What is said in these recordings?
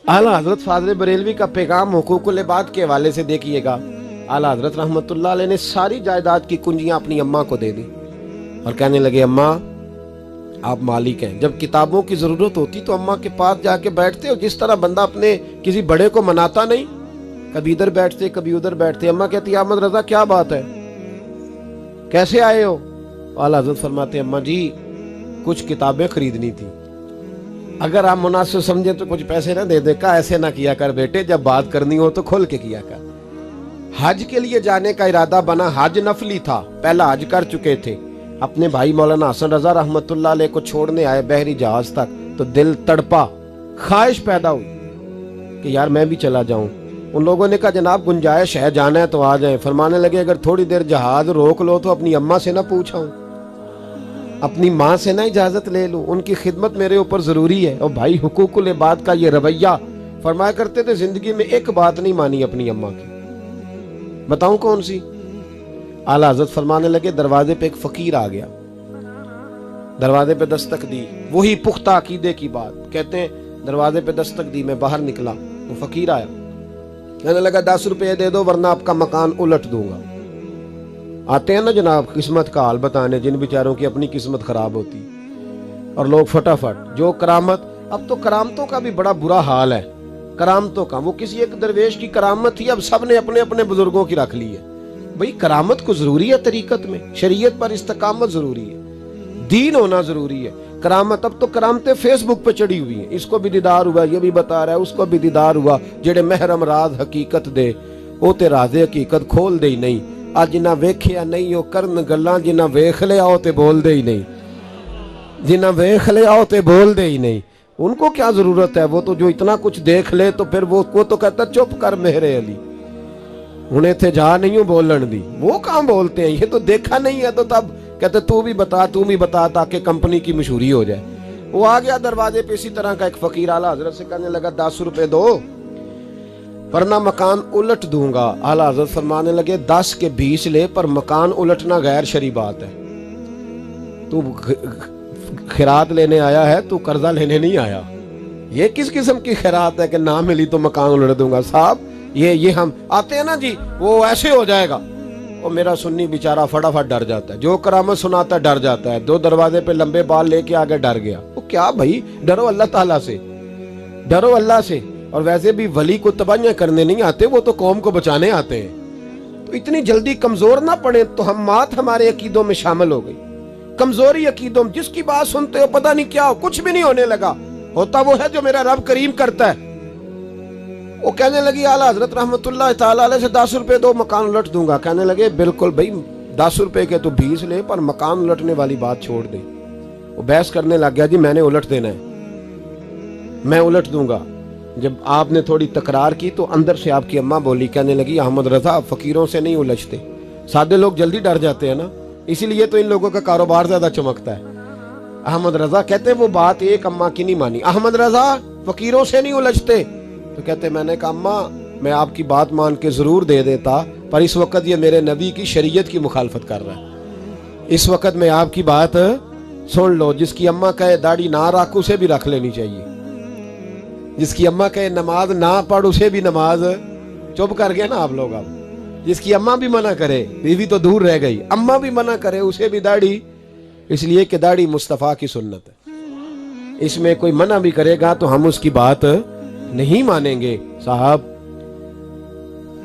आला हजरत फाज़िल बरेलवी का पैगाम हुकूकुल इबाद के हवाले से देखिएगा। आला हजरत रहमतुल्लाह अलैह ने सारी जायदाद की कुंजियां अपनी अम्मा को दे दी और कहने लगे, अम्मा आप मालिक हैं। जब किताबों की जरूरत होती तो अम्मा के पास जाके बैठते, और जिस तरह बंदा अपने किसी बड़े को मनाता नहीं, कभी इधर बैठते कभी उधर बैठते। अम्मा कहती, अहमद रजा क्या बात है, कैसे आए हो? आला हजरत फरमाते, अम्मा जी कुछ किताबें खरीदनी थी, अगर आप मुनासिब समझे तो कुछ पैसे ना दे दे। का ऐसे ना किया कर बेटे, जब बात करनी हो तो खोल के किया कर। हज के लिए जाने का इरादा बना, हज नफली था, पहला हज कर चुके थे। अपने भाई मौलाना हसन रजा रहमतुल्लाह अलैह को छोड़ने आए बहरी जहाज तक, तो दिल तड़पा, ख्वाहिश पैदा हुई कि यार मैं भी चला जाऊं। उन लोगों ने कहा, जनाब गुंजाइश है, जाना है तो आ जाएं। फरमाने लगे, अगर थोड़ी देर जहाज रोक लो तो अपनी अम्मा से ना पूछाऊं, अपनी माँ से ना इजाजत ले लूं, उनकी खिदमत मेरे ऊपर जरूरी है। और भाई हुकूकुल इबाद का ये रवैया, फरमाया करते थे जिंदगी में एक बात नहीं मानी अपनी अम्मा की। बताऊं कौन सी? आला हजरत फरमाने लगे, दरवाजे पे एक फकीर आ गया, दरवाजे पे दस्तक दी, वही पुख्ता अकीदे की बात। कहते हैं दरवाजे पे दस्तक दी, मैं बाहर निकला, वो फकीर आया, कहने लगा 10 रुपये दे दो वरना आपका मकान उलट दूंगा। आते हैं ना जनाब किस्मत का हाल बताने, जिन बेचारों की अपनी किस्मत खराब होती, और लोग फटाफट जो करामत। अब तो करामतों का भी बड़ा बुरा हाल है, करामतों का। वो किसी एक दरवेश की करामत थी, अब सब ने अपने अपने बुजुर्गों की रख ली है। भाई करामत को जरूरी है तरीकत में, शरीयत पर इस्तकामत जरूरी है, दीन होना जरूरी है। करामत, अब तो करामतें फेसबुक पे चढ़ी हुई हैं, इसको भी दीदार हुआ, ये भी बता रहा है, उसको भी दीदार हुआ। जेड़े महरम राज हकीकत दे वो ते राजे हकीकत खोल दे ही नहीं। आज जिन्ना वेखिया नहीं वो करन गल्लां, जिन्ना वेख लिया हो ते बोल दे ही नहीं, जिन्ना वेख लिया हो ते बोल दे ही नहीं। उनको क्या जरूरत है, वो तो जो इतना कुछ देख ले तो फिर वो तो कहता चुप कर मेरे अली, उन्हें थे जा नहीं हूं बोलन दी। वो कहां बोलते हैं, ये तो देखा नहीं है, तो तब कहते तू भी बता ताकि कंपनी की मशहूरी हो जाए। वो आ गया दरवाजे पे, इसी तरह का एक फकीर आला हजरत से कहने लगा 10 रुपए दो वरना मकान उलट दूंगा। आला हजरत फरमाने लगे 10 के 20 ले, पर मकान उलटना गैर शरई बात है। तू खिरात लेने आया है, तू कर्जा लेने नहीं आया। ये किस किस्म की खैरात है कि ना मिली तो मकान उलट दूंगा? साहब ये हम आते हैं ना जी, वो ऐसे हो जाएगा। और मेरा सुन्नी बेचारा फटाफट डर जाता है, जो करामत सुनाता है डर जाता है। 2 दरवाजे पे लंबे बाल लेके आगे डर गया। वो क्या भाई, डरो अल्लाह ताला से, डरो अल्लाह से। और वैसे भी वली को तबाहियां करने नहीं आते, वो तो कौम को बचाने आते हैं। तो इतनी जल्दी कमजोर ना पड़े। तो हम मात हमारे अकीदों में शामिल हो गई, कमजोरी अकीदों में। जिसकी बात सुनते हो पता नहीं क्या हो, कुछ भी नहीं होने लगा, होता वो है जो मेरा रब करीम करता है। वो कहने लगी आला हजरत रहमतुल्लाह ताला अलैह से 10 रुपए दो मकान उलट दूंगा। कहने लगे बिल्कुल भाई 10 रुपए के तो 20 ले, पर मकान उलटने वाली बात छोड़ दे। वो बहस करने लग गया, जी मैंने उलट देना है, मैं उलट दूंगा। जब आपने थोड़ी तकरार की तो अंदर से आपकी अम्मा बोली, कहने लगी अहमद रजा फकीरों से नहीं उलझते, सादे लोग जल्दी डर जाते हैं ना, इसीलिए तो इन लोगों का कारोबार ज्यादा चमकता है। अहमद रजा कहते वो बात एक अम्मा की नहीं मानी, अहमद रजा फकीरों से नहीं उलझते। तो कहते मैंने कहा अम्मा मैं आपकी बात मान के जरूर दे देता, पर इस वक्त ये मेरे नबी की शरीयत की मुखालफत कर रहा है, इस वक्त मैं आपकी बात सुन लो। जिसकी अम्मा कहे दाढ़ी ना रख उसे भी रख लेनी चाहिए, जिसकी अम्मा कहे नमाज ना पढ़ उसे भी नमाज, चुप कर गए ना आप लोग। अब जिसकी अम्मा भी मना करे, बीवी तो दूर रह गई, अम्मा भी मना करे उसे भी दाढ़ी, इसलिए कि दाढ़ी मुस्तफ़ा की सुन्नत है। इसमें कोई मना भी करेगा तो हम उसकी बात नहीं मानेंगे। साहब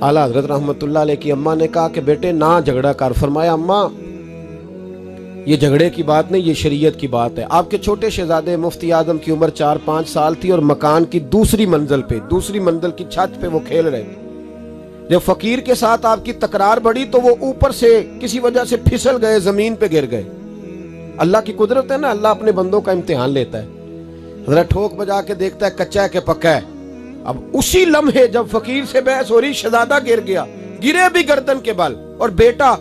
आला हजरत रहमतुल्लाह अलैह की अम्मा ने कहा कि बेटे ना झगड़ा कर। फरमाया अम्मा ये झगड़े की बात नहीं, ये शरीयत की बात है। आपके छोटे शहजादे मुफ्ती आजम की उम्र 4-5 साल थी और मकान की दूसरी मंजिल की छत पे वो खेल रहे थे। जब फकीर के साथ आपकी तकरार बढ़ी तो वो ऊपर से किसी वजह से फिसल गए, जमीन पे गिर गए। अल्लाह की कुदरत है ना, अल्लाह अपने बंदों का इम्तिहान लेता है। जरा ठोक बजा के देखता है कच्चा है कि पक्का है। अब उसी लम्हे जब फकीर से बहस हो रही, शहजादा गिर गया, गिरे भी गर्दन के बल, और बेटा,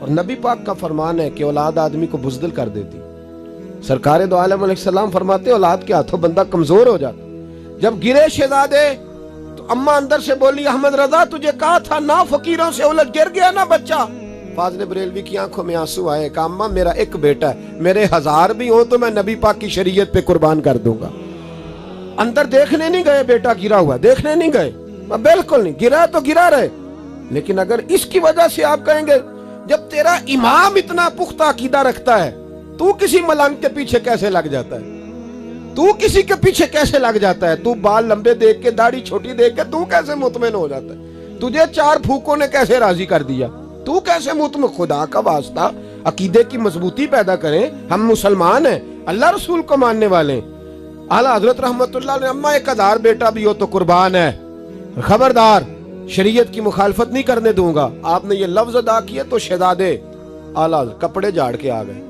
और नबी पाक का फरमान है कि औलाद आदमी को बुज़दिल कर देती। सरकार दो आलम अलैहिस्सलाम फरमाते औलाद के हाथों बंदा कमजोर हो जाता। जब गिरे शहजादे तो अम्मा अंदर से बोली अहमद रजा तुझे कहा था ना फकीरों से उलझ, गिर गया ना बच्चा। फाज़िल बरेलवी की आंखों में आंसू आए, कहा अम्मा मेरा एक बेटा है, मेरे 1000 भी हो तो मैं नबी पाक की शरीयत पे कुर्बान कर दूंगा। अंदर देखने नहीं गए बेटा गिरा हुआ, देखने नहीं गए, बिल्कुल नहीं, गिरा तो गिरा रहे। लेकिन अगर इसकी वजह से आप कहेंगे, जब तेरा इमाम इतना पुख्ता अकीदा रखता है, तू किसी मलंग के पीछे कैसे लग जाता है? तू किसी के पीछे कैसे लग जाता है? तू बाल लंबे देख के, दाढ़ी छोटी देख के तू कैसे मुतमिन हो जाता है? तुझे 4 फूकों ने कैसे राजी कर दिया? तू कैसे मुतमिन? खुदा का वास्ता अकीदे की मजबूती पैदा करें। हम मुसलमान हैं, अल्लाह रसूल को मानने वाले। आला हजरत रहमतुल्लाह ने, अम्मा एक आधार बेटा भी हो तो कुर्बान है, खबरदार शरीयत की मुखालफत नहीं करने दूंगा। आपने ये लफ्ज अदा किए तो शहजादे आला कपड़े झाड़ के आ गए,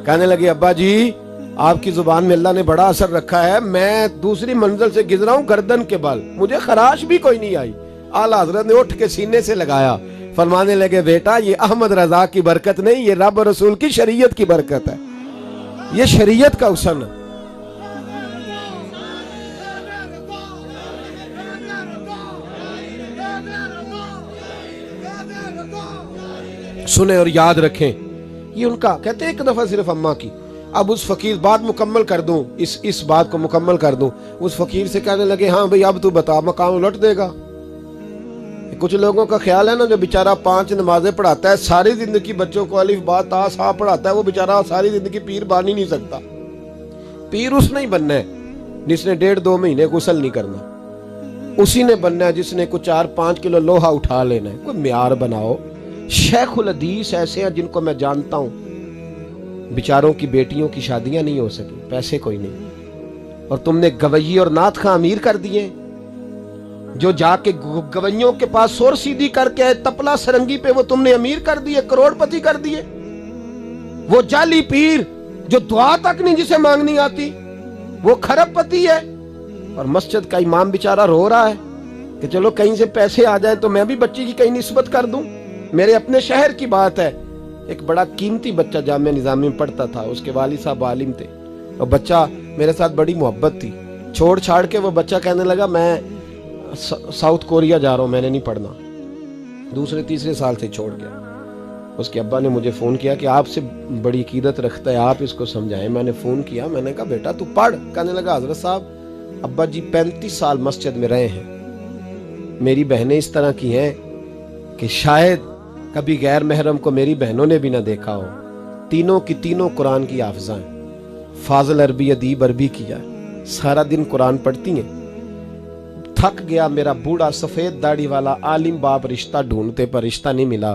कहने लगे अब्बा जी आपकी जुबान में अल्लाह ने बड़ा असर रखा है, मैं दूसरी मंजिल से गुजरा हूं गर्दन के बल, मुझे खराश भी कोई नहीं आई। आला हजरत ने उठ के सीने से लगाया, फरमाने लगे बेटा ये अहमद रजा की बरकत नहीं, ये रब रसूल की शरीयत की बरकत है, ये शरीयत का हुस्न है। सुने और याद रखें, ये उनका कहते हैं एक दफा सिर्फ अम्मा की। अब उस फकीर बात मुकम्मल कर दूं, इस बात को मुकम्मल कर दूं। उस फकीर से कहने लगे हाँ भाई अब तू बता, मकाम उलट देगा। कुछ लोगों का ख्याल है ना, जो बेचारा 5 नमाजें पढ़ाता है, सारी जिंदगी बच्चों को अलिफ बा ता सा पढ़ाता है, वो बेचारा सारी जिंदगी पीर बन ही नहीं सकता। पीर उसने ही बनना है जिसने 1.5-2 महीने गुस्ल नहीं करना, उसी ने बनना है जिसने कुछ 4-5 किलो लोहा उठा लेना है। कोई म्यार बनाओ। शेखुल हदीस ऐसे हैं जिनको मैं जानता हूं, बेचारों की बेटियों की शादियां नहीं हो सकी, पैसे कोई नहीं, और तुमने गवैये और नाथ खां अमीर कर दिए। जो जाके गवैयों के पास सोर सीधी करके तपला सरंगी पे वो तुमने अमीर कर दिए, करोड़पति कर दिए। वो जाली पीर जो दुआ तक नहीं जिसे मांगनी आती, वो खरबपति है। और मस्जिद का इमाम बेचारा रो रहा है कि चलो कहीं से पैसे आ जाए तो मैं भी बच्ची की कहीं निस्बत कर दूं। मेरे अपने शहर की बात है, एक बड़ा कीमती बच्चा जामिया निजामी में पढ़ता था, उसके वालिद साहब आलिम थे, और बच्चा मेरे साथ बड़ी मोहब्बत थी। छोड़ छाड़ के वो बच्चा कहने लगा मैं साउथ कोरिया जा रहा हूँ, मैंने नहीं पढ़ना। 2-3 साल से छोड़ गया। उसके अब्बा ने मुझे फ़ोन किया कि आपसे बड़ी अकीदत रखता है, आप इसको समझाएं। मैंने फ़ोन किया, मैंने कहा बेटा तू पढ़। कहने लगा हजरत साहब अब्बा जी 35 साल मस्जिद में रहे हैं, मेरी बहनें इस तरह की हैं कि शायद कभी गैर महरम को मेरी बहनों ने भी ना देखा हो। तीनों की तीनों कुरान की हाफिज़ा हैं, फाजिल अरबी अदीब अरबी किया है, सारा दिन कुरान पढ़ती हैं। थक गया मेरा बूढ़ा सफ़ेद दाढ़ी वाला आलिम बाप रिश्ता ढूंढते पर रिश्ता नहीं मिला,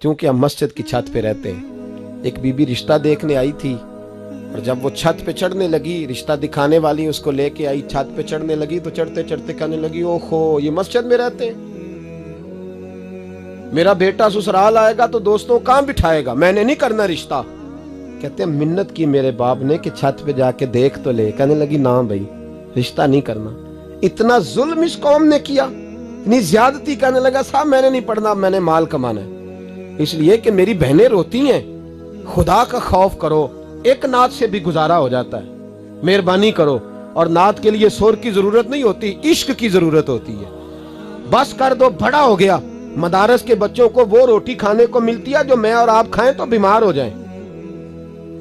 क्योंकि हम मस्जिद की छत पे रहते हैं। एक बीबी रिश्ता देखने आई थी, और जब वो छत पे चढ़ने लगी, रिश्ता दिखाने वाली उसको लेके आई, छत पे चढ़ने लगी तो चढ़ते चढ़ते कहने लगी ओहो ये मस्जिद में रहते हैं, मेरा बेटा ससुराल आएगा तो दोस्तों कहाँ बिठाएगा, मैंने नहीं करना रिश्ता। कहते हैं मिन्नत की मेरे बाप ने कि छत पे जाके देख तो ले। कहने लगी ना भाई रिश्ता नहीं करना। इतना जुल्म इस कौम ने किया, इतनी ज्यादती। कहने लगा साहब मैंने नहीं पढ़ना, मैंने माल कमाना है, इसलिए कि मेरी बहनें रोती हैं। खुदा का खौफ करो, एक नात से भी गुजारा हो जाता है, मेहरबानी करो। और नात के लिए शोर की जरूरत नहीं होती, इश्क की जरूरत होती है। बस कर दो, बड़ा हो गया। मदारस के बच्चों को वो रोटी खाने को मिलती है जो मैं और आप खाएं तो बीमार हो जाएं,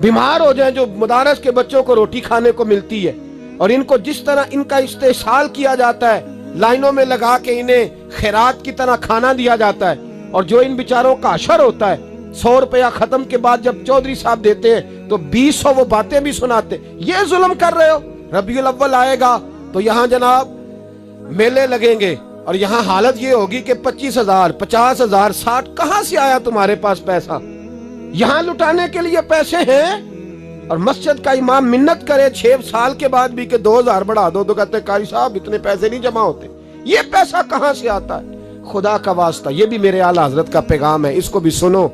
बीमार हो जाएं, जो मदारस के बच्चों को रोटी खाने को मिलती है। और इनको जिस तरह इनका इस्तेसाल किया जाता है, लाइनों में लगा के इन्हें खैरात की तरह खाना दिया जाता है, और जो इन बेचारों का अशर होता है, 100 रुपया खत्म के बाद जब चौधरी साहब देते हैं तो 200 वो बातें भी सुनाते। ये जुल्म कर रहे हो। रबीउल अव्वल आएगा तो यहाँ जनाब मेले लगेंगे, और यहाँ हालत ये होगी कि 25,000, 50,000, 60 कहां से आया तुम्हारे पास पैसा? यहाँ लुटाने के लिए पैसे हैं। और मस्जिद का इमाम मिन्नत करे 6 साल के बाद भी कि 2,000 बढ़ा दो, तो कहते कारी साहब इतने पैसे नहीं जमा होते। ये पैसा कहां से आता है? खुदा का वास्ता, ये भी मेरे आला हजरत का पैगाम है, इसको भी सुनो।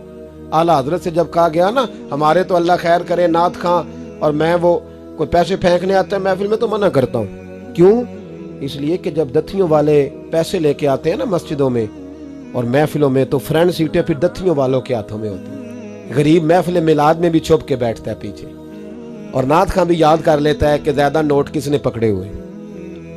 आला हजरत से जब कहा गया ना, हमारे तो अल्लाह खैर करे नाथ खां और मैं वो कोई पैसे फेंकने आते हैं महफिल में तो मना करता हूँ। क्यों? इसलिए कि जब दथियों वाले पैसे लेके आते हैं ना मस्जिदों में और महफिलों में, तो फ्रंट सीटें फिर दथियों वालों के हाथों में होती है। गरीब महफिल मिलाद में भी छुप के बैठता है पीछे, और नाथ खां भी याद कर लेता है कि ज्यादा नोट किसने पकड़े हुए,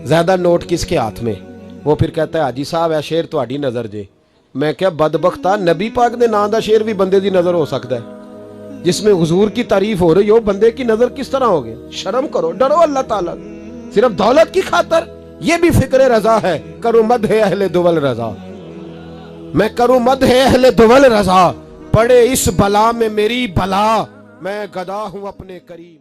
ज्यादा नोट किसके हाथ में। वो फिर कहता है हाजी साहब है शेर तुहाडी नजर जे। मैं क्या बदबख्ता, नबी पाक दे नाम दा शेर भी बंदे दी नजर हो सकता है, जिसमें हुजूर की तारीफ हो रही हो, बंदे की नजर किस तरह हो गई? शर्म करो, डरो अल्लाह ताला। صرف دولت کی خاطر، یہ بھی فکر رضا ہے، کروں مدح اہل دول رضا، میں کروں مدح اہل دول رضا، پڑے اس بلا میں میری بلا، میں گدا ہوں اپنے کریم